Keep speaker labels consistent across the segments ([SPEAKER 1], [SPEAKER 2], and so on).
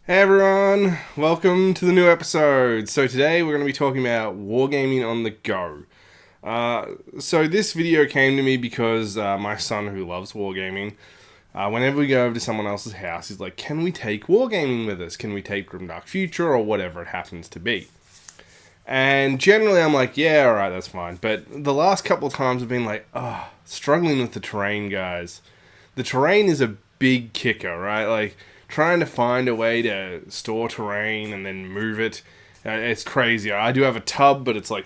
[SPEAKER 1] Hey everyone, welcome to the new episode. So today we're going to be talking about wargaming on the go. So this video came to me because my son, who loves wargaming, whenever we go over to someone else's house, he's like, can we take wargaming with us? Can we take Grimdark Future or whatever it happens to be? And generally I'm like, yeah, alright, that's fine. But the last couple of times I've been like, struggling with the terrain, guys. The terrain is a big kicker, right? Like, trying to find a way to store terrain and then move it, it's crazy. I do have a tub, but it's like,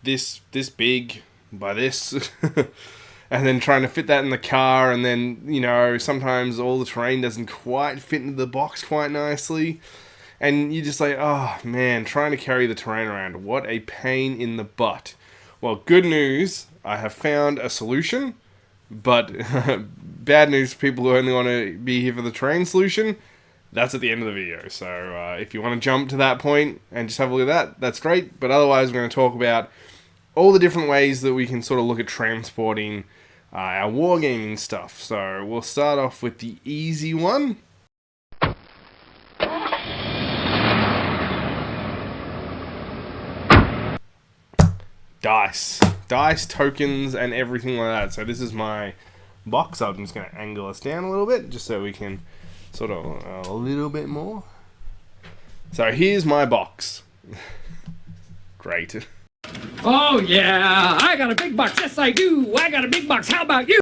[SPEAKER 1] this big by this. And then trying to fit that in the car, and then, sometimes all the terrain doesn't quite fit into the box quite nicely. And you're just like, oh man, trying to carry the terrain around. What a pain in the butt. Well, good news, I have found a solution. But bad news for people who only want to be here for the terrain solution, that's at the end of the video. So if you want to jump to that point and just have a look at that, that's great. But otherwise, we're going to talk about all the different ways that we can sort of look at transporting our wargaming stuff. So we'll start off with the easy one. Dice tokens and everything like that. So this is my box. I'm just going to angle us down a little bit just so we can sort of a little bit more. So here's my box. Great.
[SPEAKER 2] Oh yeah, I got a big box. Yes I do. I got a big box. How about you?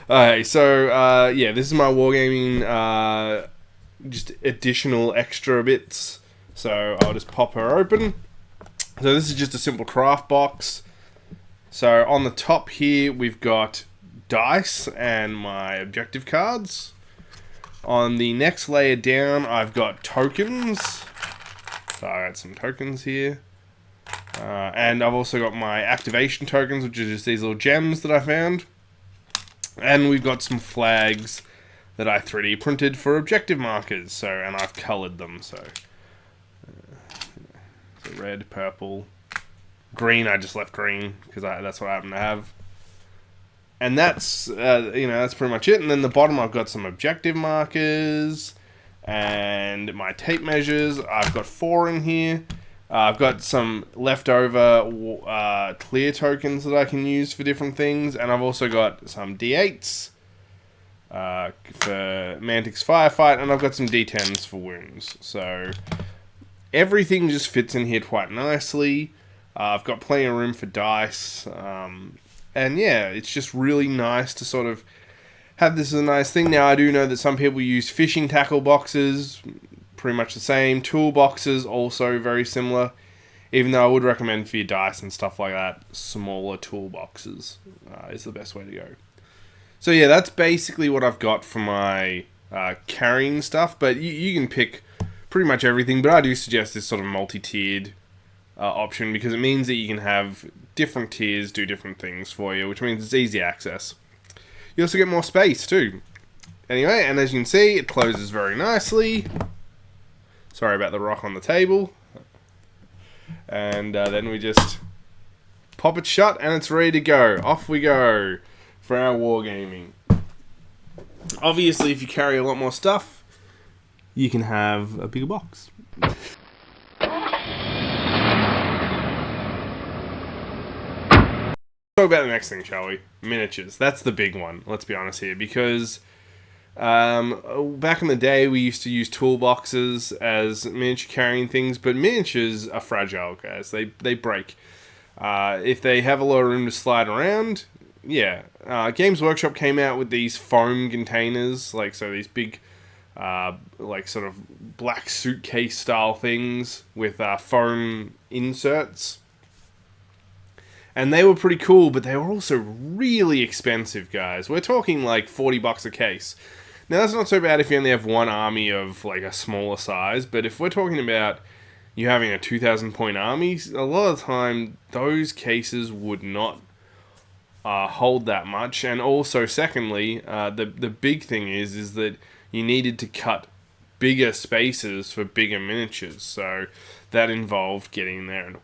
[SPEAKER 1] Alright, so yeah, this is my wargaming just additional extra bits. So I'll just pop her open. So this is just a simple craft box. So on the top here, we've got dice and my objective cards. On the next layer down, I've got tokens. So I got some tokens here. And I've also got my activation tokens, which are just these little gems that I found. And we've got some flags that I 3D printed for objective markers. So, and I've colored them, so red, purple, green. I just left green because that's what I happen to have. And that's that's pretty much it. And then the bottom, I've got some objective markers and my tape measures. I've got 4 in here. I've got some leftover clear tokens that I can use for different things, and I've also got some D8s for Mantic's Firefight, and I've got some D10s for wounds. So everything just fits in here quite nicely. I've got plenty of room for dice. And yeah, it's just really nice to sort of have this as a nice thing. Now, I do know that some people use fishing tackle boxes, pretty much the same. Tool boxes, also very similar. Even though I would recommend for your dice and stuff like that, smaller tool boxes is the best way to go. So yeah, that's basically what I've got for my carrying stuff. But you can pick pretty much everything, but I do suggest this sort of multi-tiered option because it means that you can have different tiers do different things for you, which means it's easy access. You also get more space too. Anyway, and as you can see, it closes very nicely. Sorry about the rock on the table. And then we just pop it shut and it's ready to go. Off we go for our wargaming. Obviously, if you carry a lot more stuff, you can have a bigger box. Talk about the next thing, shall we? Miniatures. That's the big one, let's be honest here, because back in the day we used to use toolboxes as miniature carrying things, but miniatures are fragile, guys. They break. If they have a lot of room to slide around, yeah. Games Workshop came out with these foam containers, these big sort of black suitcase style things with foam inserts. And they were pretty cool, but they were also really expensive, guys. We're talking like $40 a case. Now that's not so bad if you only have one army of like a smaller size, but if we're talking about you having a 2,000 point army, a lot of the time those cases would not hold that much. And also, secondly, the big thing is that you needed to cut bigger spaces for bigger miniatures, so that involved getting there and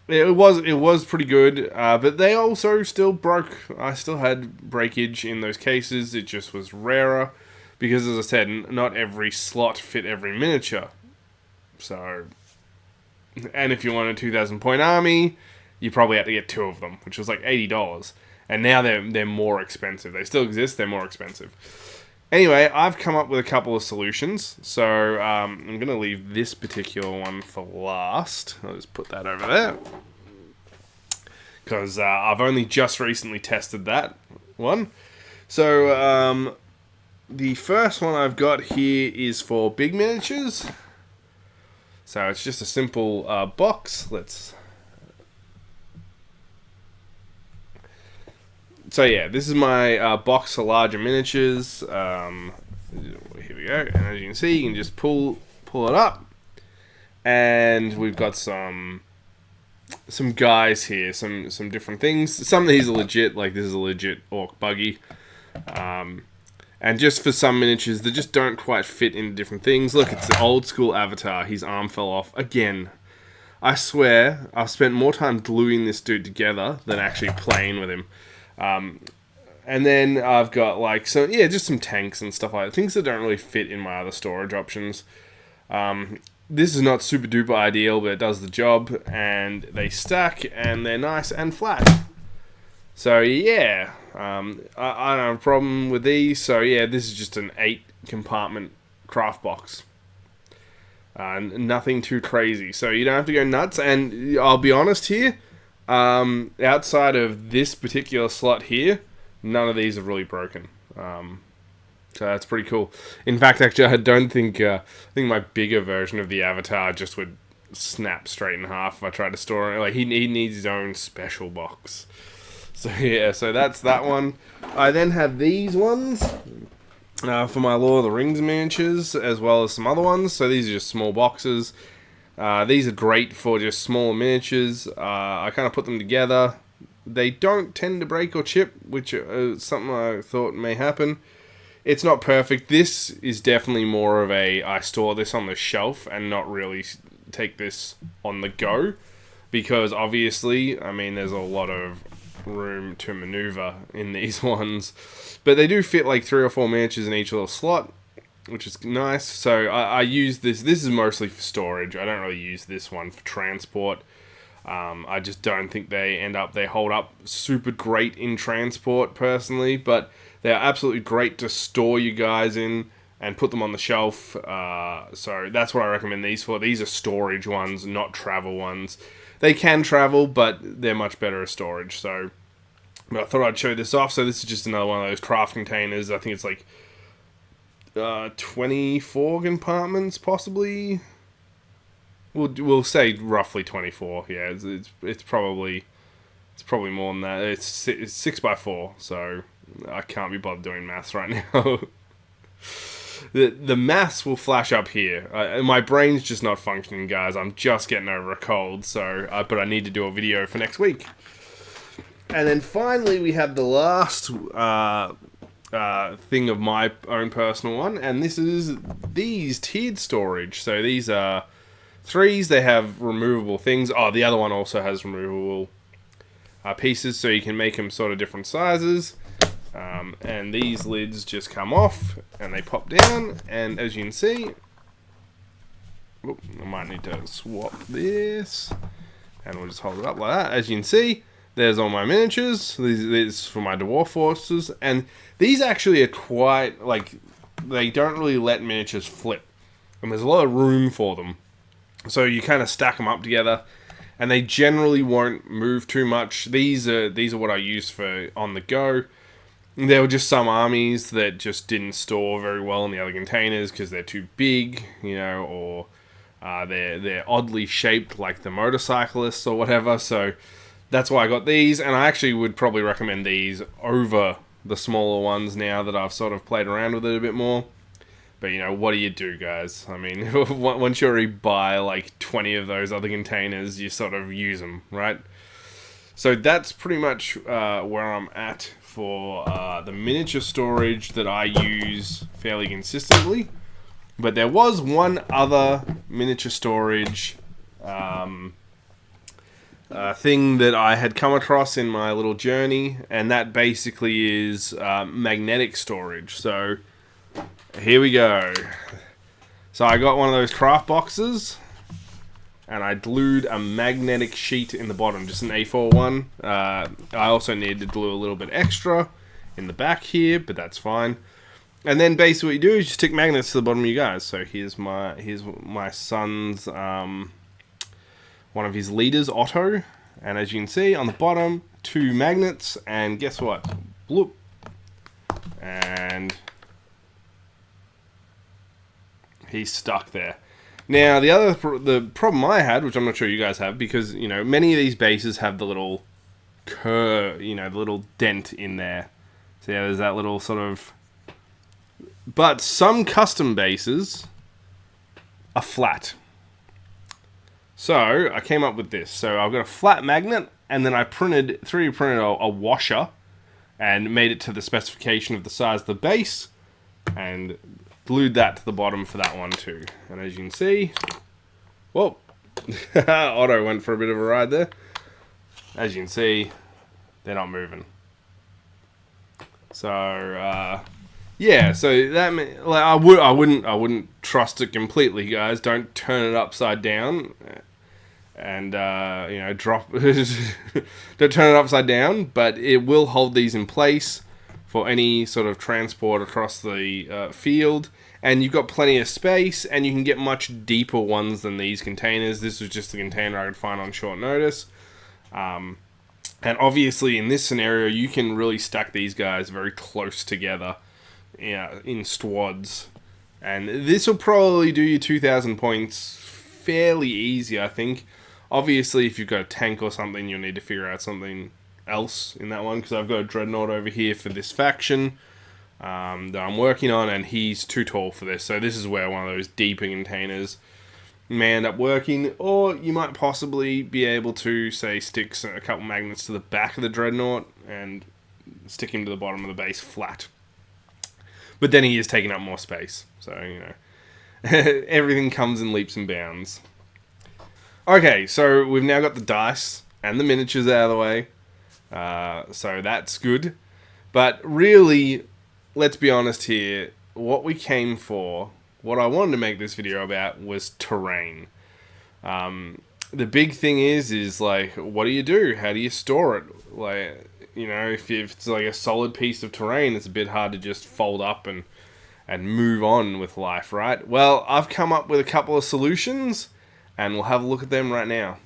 [SPEAKER 1] it was pretty good, but they also still broke. I still had breakage in those cases. It just was rarer, because, as I said, not every slot fit every miniature. So, and if you want a 2,000 point army, you probably have to get 2 of them, which was like $80. And now they're more expensive. They still exist, they're more expensive. Anyway, I've come up with a couple of solutions. So I'm going to leave this particular one for last. I'll just put that over there. Because I've only just recently tested that one. So the first one I've got here is for big miniatures. So it's just a simple box. So yeah, this is my box for larger miniatures. Here we go, and as you can see, you can just pull it up, and we've got some guys here, some different things. Some of these are legit, like this is a legit orc buggy, and just for some miniatures that just don't quite fit into different things. Look, it's the old school Avatar. His arm fell off again. I swear, I've spent more time gluing this dude together than actually playing with him. And then I've got like just some tanks and stuff like that. Things that don't really fit in my other storage options. This is not super duper ideal, but it does the job, and they stack and they're nice and flat. So yeah, I don't have a problem with these. So yeah, this is just an 8 compartment craft box. Nothing too crazy, so you don't have to go nuts. And I'll be honest here, outside of this particular slot here, none of these are really broken. So that's pretty cool. In fact, actually, I don't think I think my bigger version of the Avatar just would snap straight in half if I tried to store it. Like he needs his own special box. So yeah, so that's that one. I then have these ones for my Lord of the Rings miniatures, as well as some other ones. So these are just small boxes. These are great for just smaller miniatures. I kind of put them together. They don't tend to break or chip, which is something I thought may happen. It's not perfect. This is definitely more of I store this on the shelf and not really take this on the go. Because obviously, I mean, there's a lot of room to maneuver in these ones. But they do fit like 3 or 4 miniatures in each little slot, which is nice. So I use this. This is mostly for storage. I don't really use this one for transport. I just don't think they hold up super great in transport personally, but they're absolutely great to store you guys in and put them on the shelf. So that's what I recommend these for. These are storage ones, not travel ones. They can travel, but they're much better as storage. So but I thought I'd show this off. So this is just another one of those craft containers. I think it's like 24 compartments, possibly. We'll say roughly 24. Yeah, it's probably more than that. It's 6x4, so I can't be bothered doing maths right now. The maths will flash up here. My brain's just not functioning, guys. I'm just getting over a cold, so but I need to do a video for next week. And then finally, we have the last thing of my own personal one, and this is these tiered storage. So these are 3s. They have removable things. Oh, the other one also has removable pieces, so you can make them sort of different sizes. And these lids just come off and they pop down, and as you can see, I might need to swap this, and we'll just hold it up like that. As you can see, there's all my miniatures. These for my dwarf forces, and these actually are quite, like, they don't really let miniatures flip, and there's a lot of room for them. So you kind of stack them up together, and they generally won't move too much. These are what I use for on the go. There were just some armies that just didn't store very well in the other containers because they're too big, or they're oddly shaped like the motorcyclists or whatever. So that's why I got these, and I actually would probably recommend these over the smaller ones now that I've sort of played around with it a bit more. But, what do you do, guys? I mean, once you already buy like 20 of those other containers, you sort of use them, right? So that's pretty much where I'm at for the miniature storage that I use fairly consistently. But there was one other miniature storage thing that I had come across in my little journey, and that basically is magnetic storage. So here we go. So I got one of those craft boxes, and I glued a magnetic sheet in the bottom, just an A4 one. I also needed to glue a little bit extra in the back here, but that's fine. And then basically what you do is you stick magnets to the bottom of you guys. So here's my son's, one of his leaders, Otto. And as you can see on the bottom, 2 magnets, and guess what? Bloop. And he's stuck there. Now, the problem I had, which I'm not sure you guys have, because, you know, many of these bases have the little curve, you know, the little dent in there. So yeah, there's that little sort of... But some custom bases are flat. So, I came up with this. So, I've got a flat magnet, and then I 3D printed a washer, and made it to the specification of the size of the base, and glued that to the bottom for that one too. And as you can see, whoa, Otto went for a bit of a ride there. As you can see, they're not moving. So yeah, so that like I wouldn't trust it completely, guys. Don't turn it upside down, and you know, don't turn it upside down. But it will hold these in place for any sort of transport across the field, and you've got plenty of space, and you can get much deeper ones than these containers. This was just the container I could find on short notice. And obviously in this scenario, you can really stack these guys very close together, in squads. And this will probably do you 2,000 points fairly easy, I think. Obviously, if you've got a tank or something, you'll need to figure out something else in that one, because I've got a dreadnought over here for this faction that I'm working on, and he's too tall for this. So this is where one of those deeper containers may end up working, or you might possibly be able to, say, stick a couple magnets to the back of the dreadnought and stick him to the bottom of the base flat. But then he is taking up more space, so, you know, everything comes in leaps and bounds. Okay, so we've now got the dice and the miniatures out of the way, so that's good. But really, let's be honest here, what we came for, what I wanted to make this video about, was terrain. The big thing is like, what do you do? How do you store it? Like, you know, if it's like a solid piece of terrain, it's a bit hard to just fold up and move on with life, right? Well, I've come up with a couple of solutions, and we'll have a look at them right now.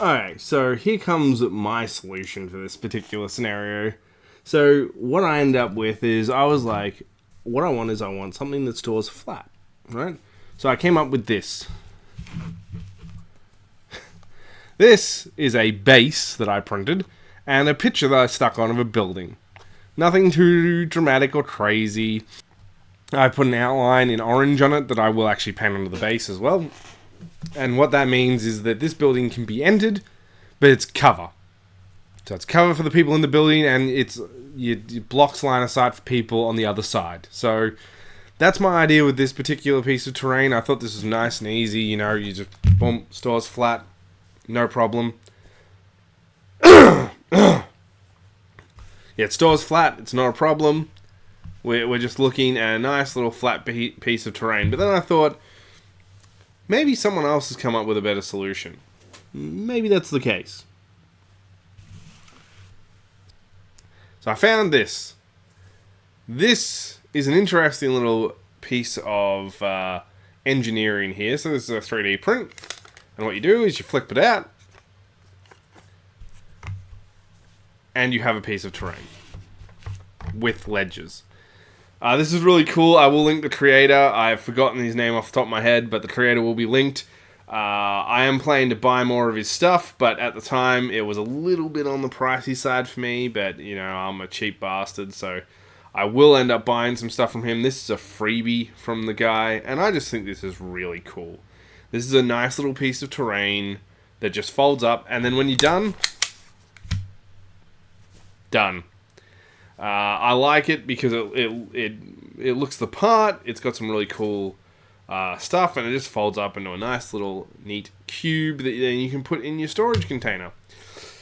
[SPEAKER 1] Alright, so here comes my solution for this particular scenario. So what I end up with is, I was like, what I want something that stores flat, right? So I came up with this. This is a base that I printed, and a picture that I stuck on of a building. Nothing too dramatic or crazy. I put an outline in orange on it that I will actually paint onto the base as well. And what that means is that this building can be entered, but it's cover. So it's cover for the people in the building, and it blocks line of sight for people on the other side. So that's my idea with this particular piece of terrain. I thought this was nice and easy, you know, you just, boom, stores flat, no problem. Yeah, it stores flat, it's not a problem. We're just looking at a nice little flat piece of terrain. But then I thought, maybe someone else has come up with a better solution. Maybe that's the case. So I found this. This is an interesting little piece of engineering here. So this is a 3D print. And what you do is you flip it out, and you have a piece of terrain with ledges. This is really cool. I will link the creator. I've forgotten his name off the top of my head, but the creator will be linked. I am planning to buy more of his stuff, but at the time it was a little bit on the pricey side for me, but you know, I'm a cheap bastard, so I will end up buying some stuff from him. This is a freebie from the guy, and I just think this is really cool. This is a nice little piece of terrain that just folds up, and then when you're done, done. I like it because it looks the part. It's got some really cool stuff, and it just folds up into a nice little neat cube that then you can put in your storage container.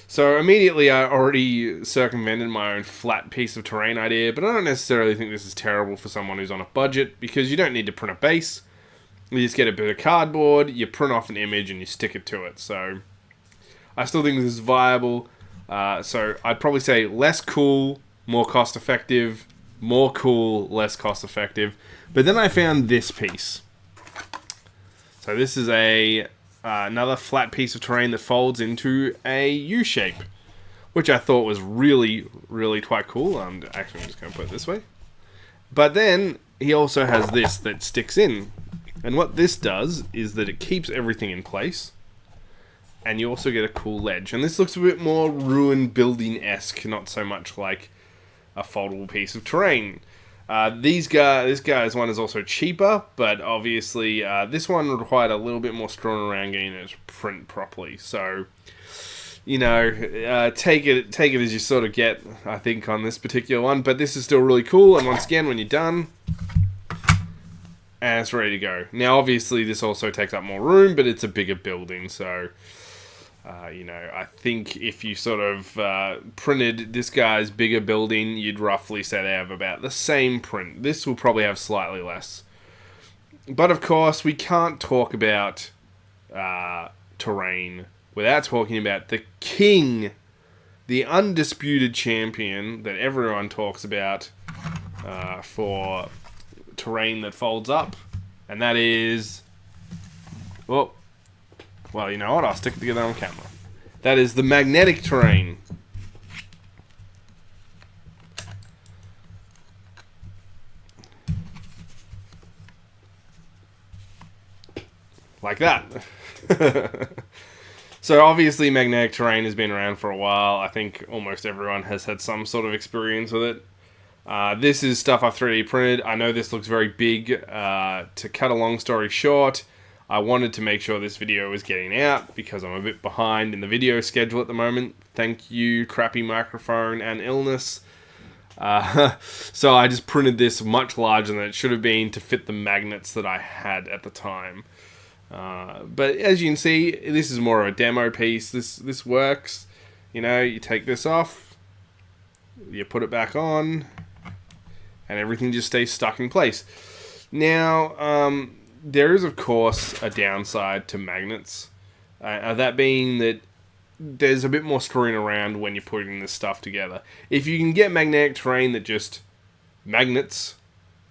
[SPEAKER 1] So immediately I already circumvented my own flat piece of terrain idea, but I don't necessarily think this is terrible for someone who's on a budget, because you don't need to print a base. You just get a bit of cardboard, you print off an image, and you stick it to it. So I still think this is viable. So I'd probably say less cool, more cost effective, more cool, less cost effective. But then I found this piece. So this is another flat piece of terrain that folds into a U shape, which I thought was really, really quite cool. Actually, I'm just going to put it this way. But then he also has this that sticks in. And what this does is that it keeps everything in place. And you also get a cool ledge. And this looks a bit more ruined building-esque, not so much like a foldable piece of terrain. This guy's one is also cheaper, but obviously this one required a little bit more strewing around getting it to print properly. So, you know, take it as you sort of get, I think, on this particular one. But this is still really cool. And once again, when you're done, and it's ready to go. Now, obviously, this also takes up more room, but it's a bigger building, so you know, I think if you sort of printed this guy's bigger building, you'd roughly say they have about the same print. This will probably have slightly less. But of course, we can't talk about terrain without talking about the king, the undisputed champion that everyone talks about for terrain that folds up, and that is... Well, you know what? I'll stick it together on camera. That is the magnetic terrain. Like that. So obviously magnetic terrain has been around for a while. I think almost everyone has had some sort of experience with it. This is stuff I've 3D printed. I know this looks very big. To cut a long story short, I wanted to make sure this video was getting out because I'm a bit behind in the video schedule at the moment. Thank you, crappy microphone and illness. So I just printed this much larger than it should have been to fit the magnets that I had at the time. But as you can see, this is more of a demo piece. This works. You know, you take this off, you put it back on, and everything just stays stuck in place. Now, there is, of course, a downside to magnets. That being that there's a bit more screwing around when you're putting this stuff together. If you can get magnetic terrain that just magnets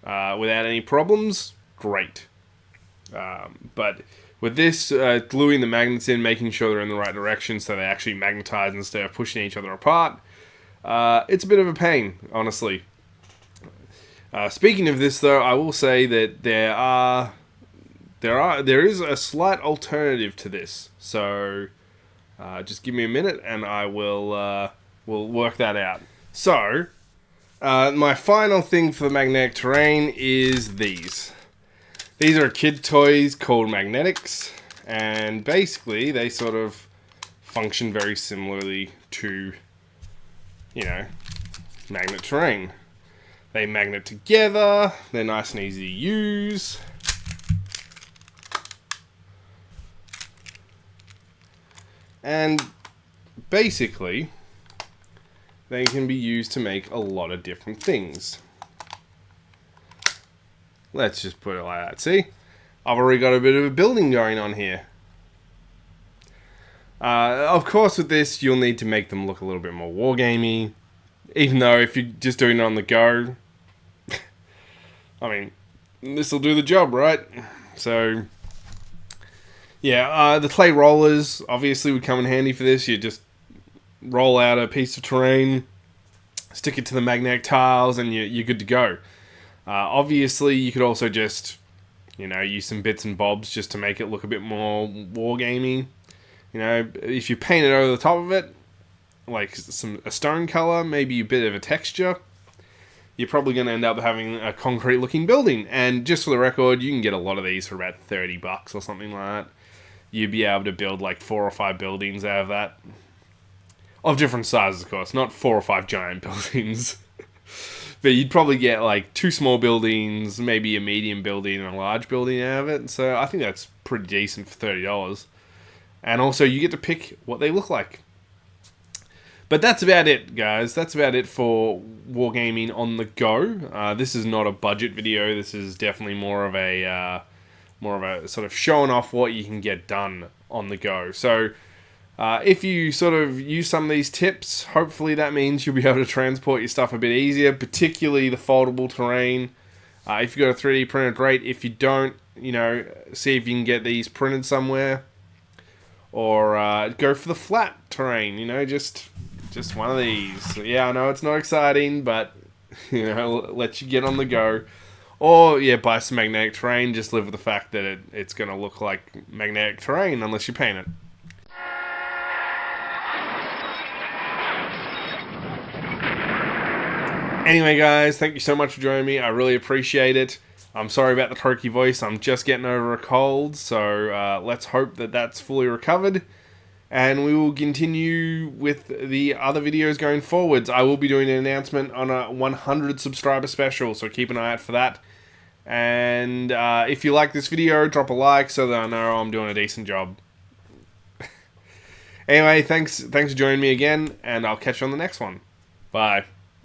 [SPEAKER 1] without any problems, great. But with this, gluing the magnets in, making sure they're in the right direction so they actually magnetize instead of pushing each other apart, it's a bit of a pain, honestly. Speaking of this, though, I will say that there is a slight alternative to this. So just give me a minute and I will we'll work that out. So my final thing for the magnetic terrain is these. These are kid toys called magnetics, and basically they sort of function very similarly to, you know, magnet terrain. They magnet together, they're nice and easy to use. And basically, they can be used to make a lot of different things. Let's just put it like that. See? I've already got a bit of a building going on here. Of course, with this, you'll need to make them look a little bit more wargamey. Even though if you're just doing it on the go, I mean, this will do the job, right? So, yeah, the clay rollers obviously would come in handy for this. You just roll out a piece of terrain, stick it to the magnetic tiles, and you're good to go. Obviously, you could also just, you know, use some bits and bobs just to make it look a bit more wargamey. You know, if you paint it over the top of it, like a stone color, maybe a bit of a texture, you're probably going to end up having a concrete looking building. And just for the record, you can get a lot of these for about $30 or something like that. You'd be able to build like 4 or 5 buildings out of that. Of different sizes, of course, not 4 or 5 giant buildings. But you'd probably get like 2 small buildings, maybe a medium building and a large building out of it. So I think that's pretty decent for $30. And also you get to pick what they look like. But that's about it, guys. That's about it for Wargaming on the go. This is not a budget video. This is definitely more of a sort of showing off what you can get done on the go. So if you sort of use some of these tips, hopefully that means you'll be able to transport your stuff a bit easier, particularly the foldable terrain. If you've got a 3D printer, great. If you don't, you know, see if you can get these printed somewhere. Or go for the flat terrain, you know, just one of these. Yeah, I know it's not exciting, but, you know, let you get on the go. Or, yeah, buy some magnetic terrain. Just live with the fact that it's going to look like magnetic terrain unless you paint it. Anyway, guys, thank you so much for joining me. I really appreciate it. I'm sorry about the croaky voice. I'm just getting over a cold, so let's hope that that's fully recovered. And we will continue with the other videos going forwards. I will be doing an announcement on a 100 subscriber special, so keep an eye out for that. And if you like this video, drop a like so that I know I'm doing a decent job. Anyway, thanks for joining me again, and I'll catch you on the next one. Bye.